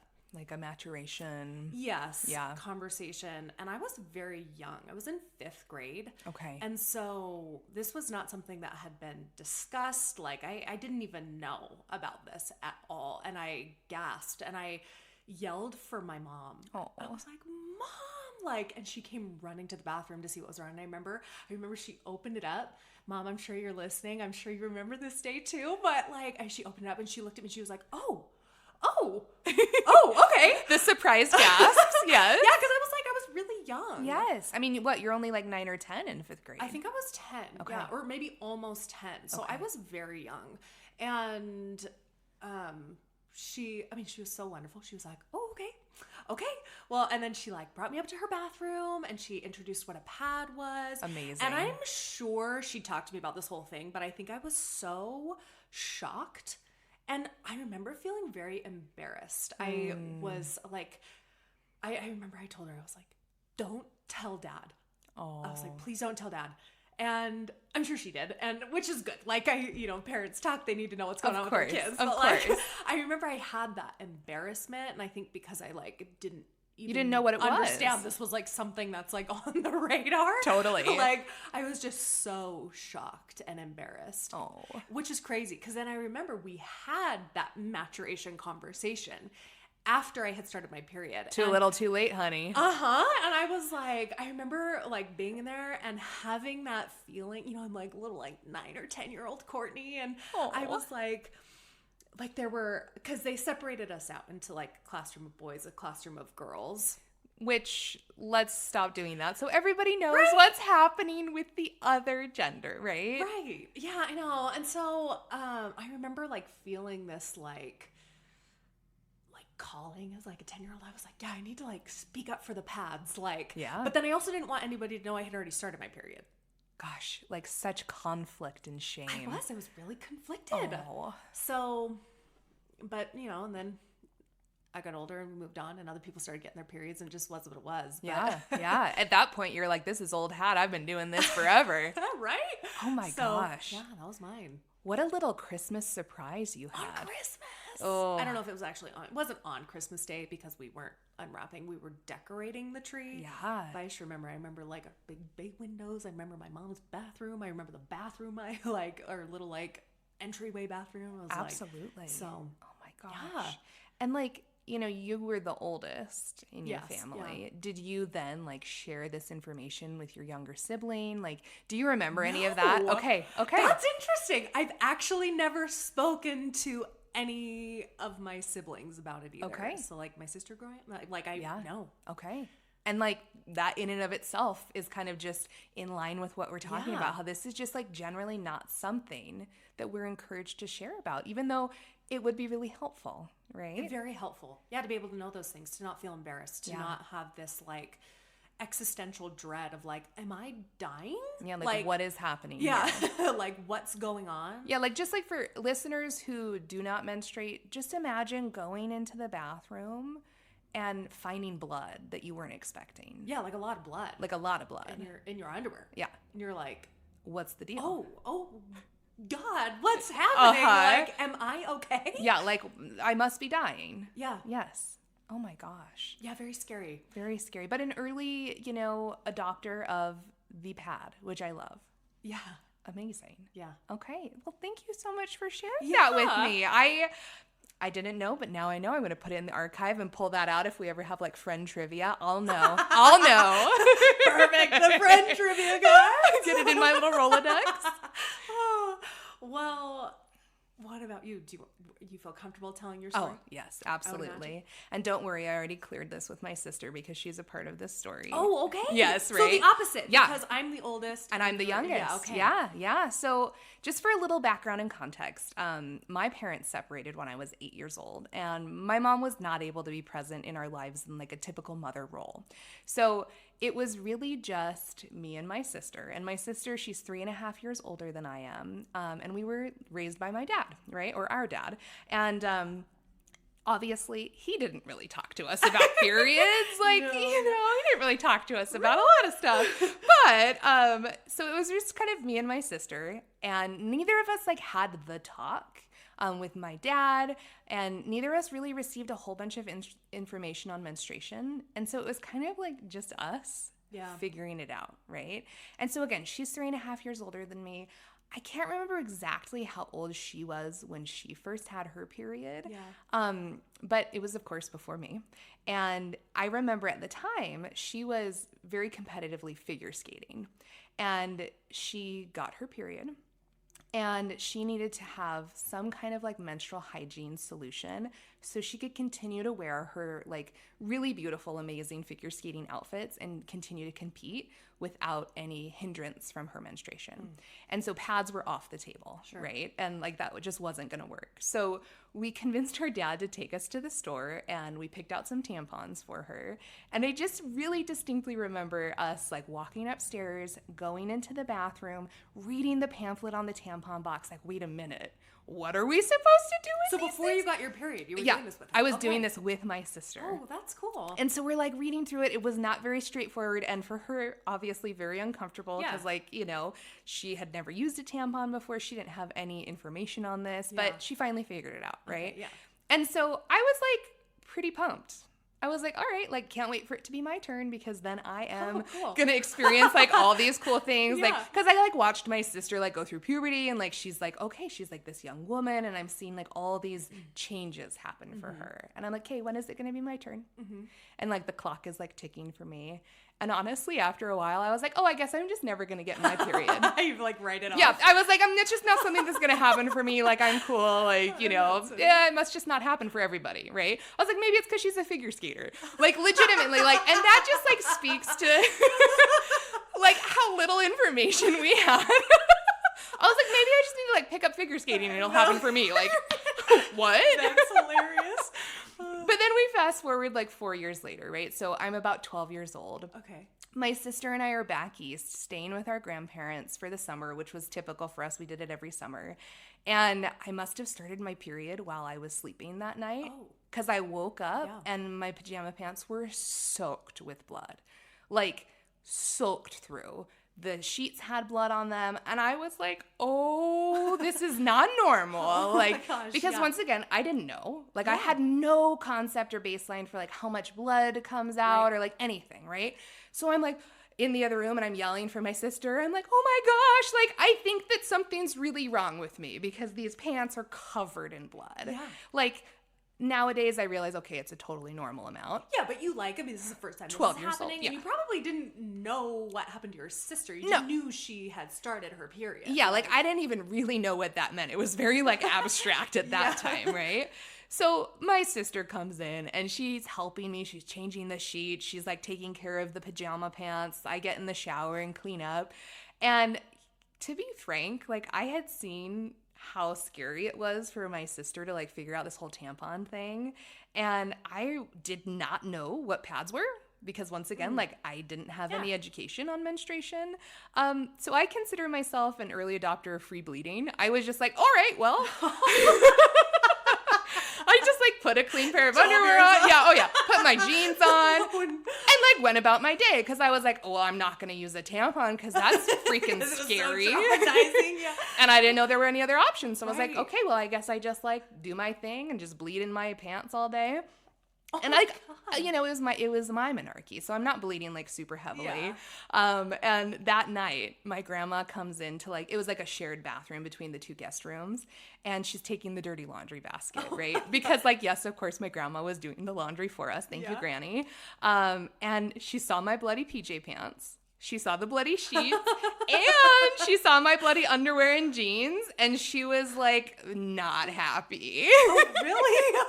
maturation. Yes. Yeah. Conversation. And I was very young. I was in 5th grade. Okay. And so this was not something that had been discussed. Like I didn't even know about this at all. And I gasped and I yelled for my mom. Oh. I was like, Mom, and she came running to the bathroom to see what was wrong. And I remember she opened it up. Mom, I'm sure you're listening. I'm sure you remember this day too. But and she opened it up and she looked at me and she was like, oh, okay. The surprise gasps, yes. Yeah, because I was really young. Yes. I mean, what, you're only like 9 or 10 in 5th grade? I think I was 10. Okay. Yeah, or maybe almost 10. So Okay. I was very young. And she was so wonderful. She was like, oh, okay. Well, and then she brought me up to her bathroom and she introduced what a pad was. Amazing. And I'm sure she talked to me about this whole thing, but I think I was so shocked. And I remember feeling very embarrassed. I was like, I remember I told her, I was like, don't tell Dad. Oh. I was like, please don't tell Dad. And I'm sure she did, and which is good. Parents talk, they need to know what's going on with their kids. Of course. I remember I had that embarrassment, and I think because I didn't even You didn't know what it understand was. this was something that's on the radar. Totally. I was just so shocked and embarrassed. Oh. Which is crazy, because then I remember we had that maturation conversation after I had started my period. Too little, too late, honey. Uh-huh. And I was I remember being in there and having that feeling, I'm little 9 or 10-year-old Courtney. And I was there were, because they separated us out into classroom of boys, a classroom of girls. Which, let's stop doing that. So everybody knows Right. what's happening with the other gender, right? Right. Yeah, I know. And so I remember feeling this calling as a 10-year-old. I was like, yeah, I need to speak up for the pads. Yeah. But then I also didn't want anybody to know I had already started my period. Gosh, such conflict and shame. I was really conflicted. Oh. So, but and then I got older and we moved on and other people started getting their periods and it just was what it was. But... Yeah. At that point, you're like, this is old hat. I've been doing this forever. Right? Oh my gosh. Yeah, that was mine. What a little Christmas surprise you had. On Christmas. Oh. I don't know if it was actually it wasn't on Christmas Day because we weren't unwrapping. We were decorating the tree. Yeah. But I just remember, our big bay windows. I remember my mom's bathroom. I remember the bathroom our little entryway bathroom. I was Absolutely. So. Oh my gosh. Yeah. And you were the oldest in your Yes, family. yeah. Did you then share this information with your younger sibling? Do you remember any of that? No. Okay. That's interesting. I've actually never spoken to any of my siblings about it either. Okay. So my sister growing up, no. Okay. And that in and of itself is kind of just in line with what we're talking about, how this is just generally not something that we're encouraged to share about, even though it would be really helpful, right? Very helpful. Yeah, to be able to know those things, to not feel embarrassed, to not have this existential dread of am I dying? Yeah, what is happening? Yeah, what's going on? Yeah, just for listeners who do not menstruate, just imagine going into the bathroom and finding blood that you weren't expecting. Yeah, a lot of blood. A lot of blood. In your underwear. Yeah. And you're what's the deal? Oh, God, what's happening? Uh-huh. Am I okay? Yeah, I must be dying. Yeah. Yes. Oh my gosh. Yeah, very scary. Very scary. But an early, adopter of the pad, which I love. Yeah. Amazing. Yeah. Okay. Well, thank you so much for sharing Yeah. that with me. I didn't know, but now I know. I'm going to put it in the archive and pull that out if we ever have friend trivia. I'll know. I'll know. Perfect. The friend trivia guy. Get it in my little Rolodex. Oh, well, what about you? Do you feel comfortable telling your story? Oh, yes, absolutely. And don't worry, I already cleared this with my sister because she's a part of this story. Oh, okay. Yes, right. So the opposite. Yeah. Because I'm the oldest. And I'm the youngest. Yeah, okay. Yeah. So just for a little background and context, my parents separated when I was 8 years old, and my mom was not able to be present in our lives in a typical mother role. So it was really just me and my sister. And my sister, she's 3.5 years older than I am. And we were raised by my dad, right? Or our dad. And obviously, he didn't really talk to us about periods. Like, No. he didn't really talk to us about a lot of stuff. But, so it was just kind of me and my sister. And neither of us, like, had the talk with my dad. And neither of us really received a whole bunch of information on menstruation. And so it was kind of like just us figuring it out, right? And so, again, she's 3.5 years older than me. I can't remember exactly how old she was when she first had her period. But it was, of course, before me. And I remember at the time, she was very competitively figure skating. And she got her period. And she needed to have some kind of like menstrual hygiene solution so she could continue to wear her like really beautiful, amazing figure skating outfits and continue to compete without any hindrance from her menstruation. And so pads were off the table, right? And like that just wasn't going to work. So we convinced her dad to take us to the store and we picked out some tampons for her. And I just really distinctly remember us like walking upstairs, going into the bathroom, reading the pamphlet on the tampon box, like, wait a minute, what are we supposed to do with So these before things? you got your period, you were doing this with her? I was doing this with my sister. Oh, that's cool. And so we're like reading through it. It was not very straightforward. And for her, obviously very uncomfortable because like, you know, she had never used a tampon before. She didn't have any information on this, but she finally figured it out, right? Okay, yeah. And so I was like pretty pumped. I was like, all right, like, can't wait for it to be my turn because then I am going to experience, like, all these cool things. Like, because I, like, watched my sister, like, go through puberty and, like, she's like, okay, she's, like, this young woman and I'm seeing, like, all these changes happen for her. And I'm like, okay, when is it going to be my turn? And, like, the clock is, like, ticking for me. And honestly, after a while, I was like, oh, I guess I'm just never going to get my period. You like write it off. Yeah, I was like, it's just not something that's going to happen for me. Like, I'm cool. Like, you know, it must just not happen for everybody, right? I was like, maybe it's because she's a figure skater. Like, legitimately, like, and that just, like, speaks to, like, how little information we had. I was like, maybe I just need to, like, pick up figure skating and it'll happen for me. Like, what? That's hilarious. But then we fast forward like 4 years later, right? So I'm about 12 years old. Okay. My sister and I are back east, staying with our grandparents for the summer, which was typical for us. We did it every summer. And I must have started my period while I was sleeping that night because I woke up and my pajama pants were soaked with blood, like soaked through. The sheets had blood on them, and I was like, oh, this is not normal. Like, my gosh, because once again, I didn't know. Like, I had no concept or baseline for, like, how much blood comes out or, like, anything, right? So I'm, like, in the other room, and I'm yelling for my sister. I'm like, oh, my gosh, like, I think that something's really wrong with me because these pants are covered in blood. Yeah. Like, nowadays, I realize, okay, it's a totally normal amount. Yeah, but you like, I mean, this is the first time this 12 is years happening, old, and you probably didn't know what happened to your sister. You just knew she had started her period. Yeah, like, I didn't even really know what that meant. It was very, like, abstract at that time, right? So my sister comes in, and she's helping me. She's changing the sheets. She's, like, taking care of the pajama pants. I get in the shower and clean up. And to be frank, like, I had seen how scary it was for my sister to like figure out this whole tampon thing. And I did not know what pads were because once again, like I didn't have any education on menstruation. So I consider myself an early adopter of free bleeding. I was just like, all right, well, I just like put a clean pair of underwear on. Yeah. Put my jeans on and like went about my day because I was like, oh, well, I'm not going to use a tampon because that's freaking scary. So traumatizing, And I didn't know there were any other options. So I was like, okay, well, I guess I just like do my thing and just bleed in my pants all day. Oh and like, you know, it was my menarche, so I'm not bleeding like super heavily. And that night, my grandma comes in to like, it was like a shared bathroom between the two guest rooms, and she's taking the dirty laundry basket, right? Because like, yes, of course, my grandma was doing the laundry for us. Thank you, Granny. And she saw my bloody PJ pants. She saw the bloody sheets and she saw my bloody underwear and jeans, and she was like not happy. Oh, really?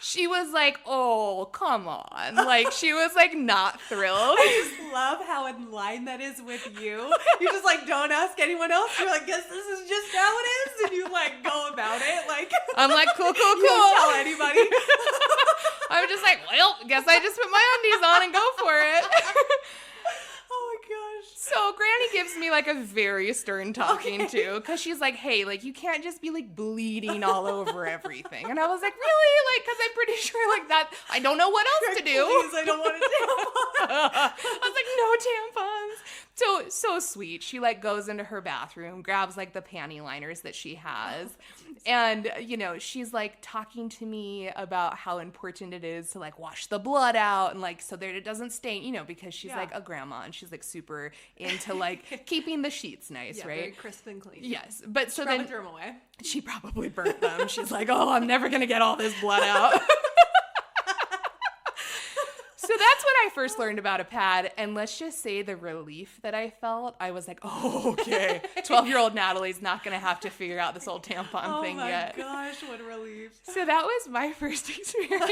She was like, oh, come on. Like, she was like not thrilled. I just love how in line that is with you. You just like don't ask anyone else. You're like, guess this is just how it is. And you like go about it. Like, I'm like, cool. You don't tell anybody. I'm just like, well, guess I just put my undies on and go for it. So Granny gives me like a very stern talking to, because she's like, hey, like you can't just be like bleeding all over everything. And I was like, really? Like, because I'm pretty sure like that, I don't know what else to do. Please, I don't want a tampon. I was like, no tampons. So sweet. She like goes into her bathroom, grabs like the panty liners that she has. And, you know, she's like talking to me about how important it is to like wash the blood out and like so that it doesn't stain, you know, because she's like a grandma and she's like super into like keeping the sheets nice, right? Very crisp and clean. Yes. But so Probably then threw them away. she probably burnt them. She's like, oh, I'm never going to get all this blood out. So that's when I first learned about a pad, and let's just say the relief that I felt, I was like, oh, okay, 12-year-old Natalie's not going to have to figure out this old tampon thing yet. Oh my gosh, what a relief. So that was my first experience.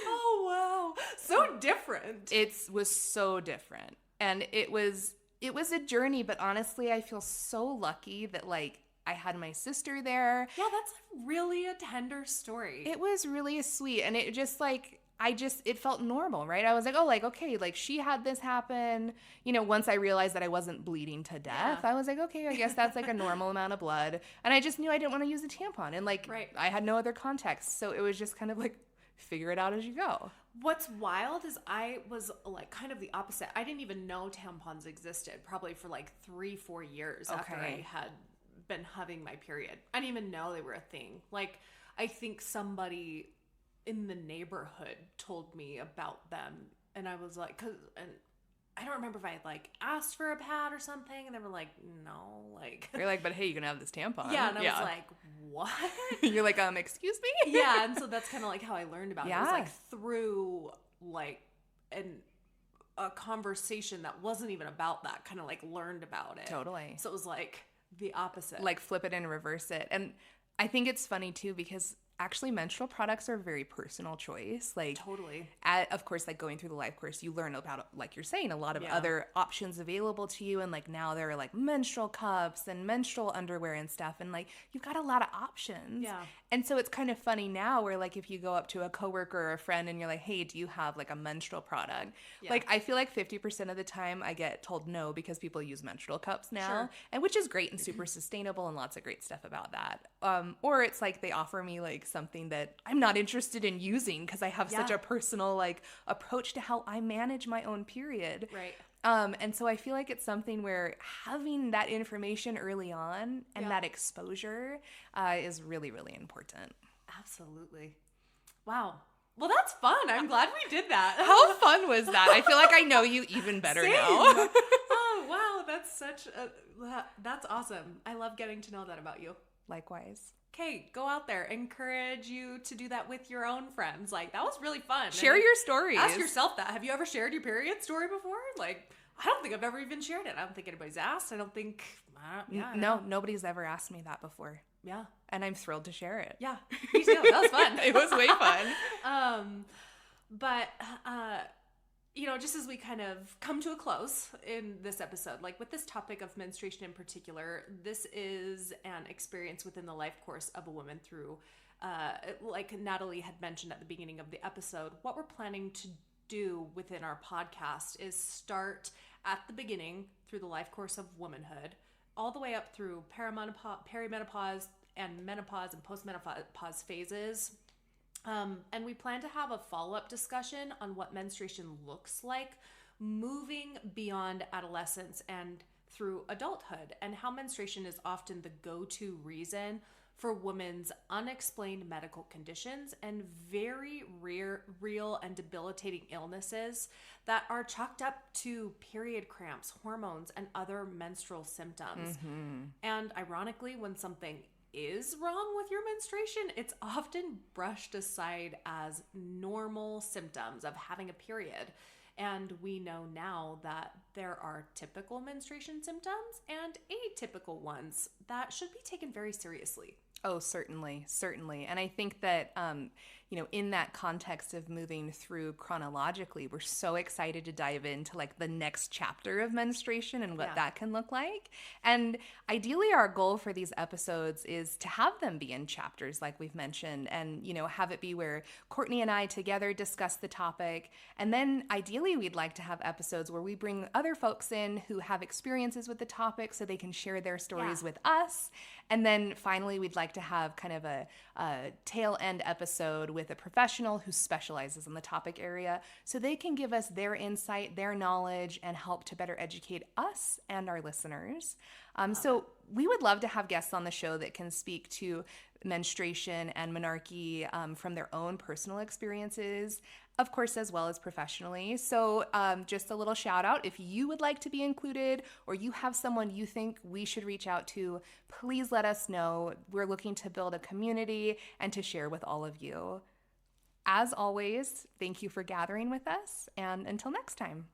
Oh, wow. So different. It was so different, and it was a journey, but honestly, I feel so lucky that, like, I had my sister there. Yeah, that's really a tender story. It was really sweet. And it just like, it felt normal, right? I was like, oh, like, okay, like she had this happen. You know, once I realized that I wasn't bleeding to death, I was like, okay, I guess that's like a normal amount of blood. And I just knew I didn't want to use a tampon. And like, I had no other context. So it was just kind of like, figure it out as you go. What's wild is I was like kind of the opposite. I didn't even know tampons existed probably for like 3-4 years after I had been having my period. I didn't even know they were a thing. Like, I think somebody in the neighborhood told me about them, and I was like, and I don't remember if I like asked for a pad or something, and they were like, no, like. You're like, but hey, you can have this tampon. Yeah, and I was like, what? You're like, excuse me? Yeah, and so that's kind of like how I learned about it. It was like through like a conversation that wasn't even about that, kind of like learned about it. Totally. So it was like the opposite. Like flip it and reverse it. And I think it's funny too, because actually menstrual products are a very personal choice. Like totally. Of course, like going through the life course, you learn about, like you're saying, a lot of other options available to you. And like now there are like menstrual cups and menstrual underwear and stuff. And like you've got a lot of options. Yeah. And so it's kind of funny now where like if you go up to a coworker or a friend and you're like, hey, do you have like a menstrual product? Yeah. Like I feel like 50% of the time I get told no because people use menstrual cups now, and which is great and super sustainable and lots of great stuff about that. Or it's like they offer me like something that I'm not interested in using because I have such a personal like approach to how I manage my own period. Right. And so I feel like it's something where having that information early on and that exposure is really, really important. Absolutely. Wow. Well, that's fun. I'm glad we did that. How fun was that? I feel like I know you even better now. Oh, wow. That's awesome. I love getting to know that about you. Likewise. Okay, go out there. Encourage you to do that with your own friends. Like, that was really fun. Share your stories. Ask yourself that. Have you ever shared your period story before? Like, I don't think I've ever even shared it. I don't think anybody's asked. I don't think, nobody's ever asked me that before. Yeah. And I'm thrilled to share it. Yeah, me too. That was fun. It was way fun. But you know, just as we kind of come to a close in this episode, like with this topic of menstruation in particular, this is an experience within the life course of a woman through, like Natalie had mentioned at the beginning of the episode, what we're planning to do within our podcast is start at the beginning through the life course of womanhood, all the way up through perimenopause and menopause and postmenopause phases. And we plan to have a follow-up discussion on what menstruation looks like moving beyond adolescence and through adulthood, and how menstruation is often the go-to reason for women's unexplained medical conditions and very real and debilitating illnesses that are chalked up to period cramps, hormones, and other menstrual symptoms. Mm-hmm. And ironically, when something is wrong with your menstruation, it's often brushed aside as normal symptoms of having a period. And we know now that there are typical menstruation symptoms and atypical ones that should be taken very seriously. Oh, certainly. And I think that, in that context of moving through chronologically, we're so excited to dive into like the next chapter of menstruation and what that can look like. And ideally, our goal for these episodes is to have them be in chapters, like we've mentioned, and, have it be where Courtney and I together discuss the topic. And then ideally, we'd like to have episodes where we bring other folks in who have experiences with the topic so they can share their stories with us. And then finally, we'd like to have kind of a tail end episode with a professional who specializes in the topic area so they can give us their insight, their knowledge, and help to better educate us and our listeners. So we would love to have guests on the show that can speak to menstruation and menarche from their own personal experiences, of course, as well as professionally. So just a little shout out, if you would like to be included or you have someone you think we should reach out to, please let us know. We're looking to build a community and to share with all of you. As always, thank you for gathering with us, and until next time.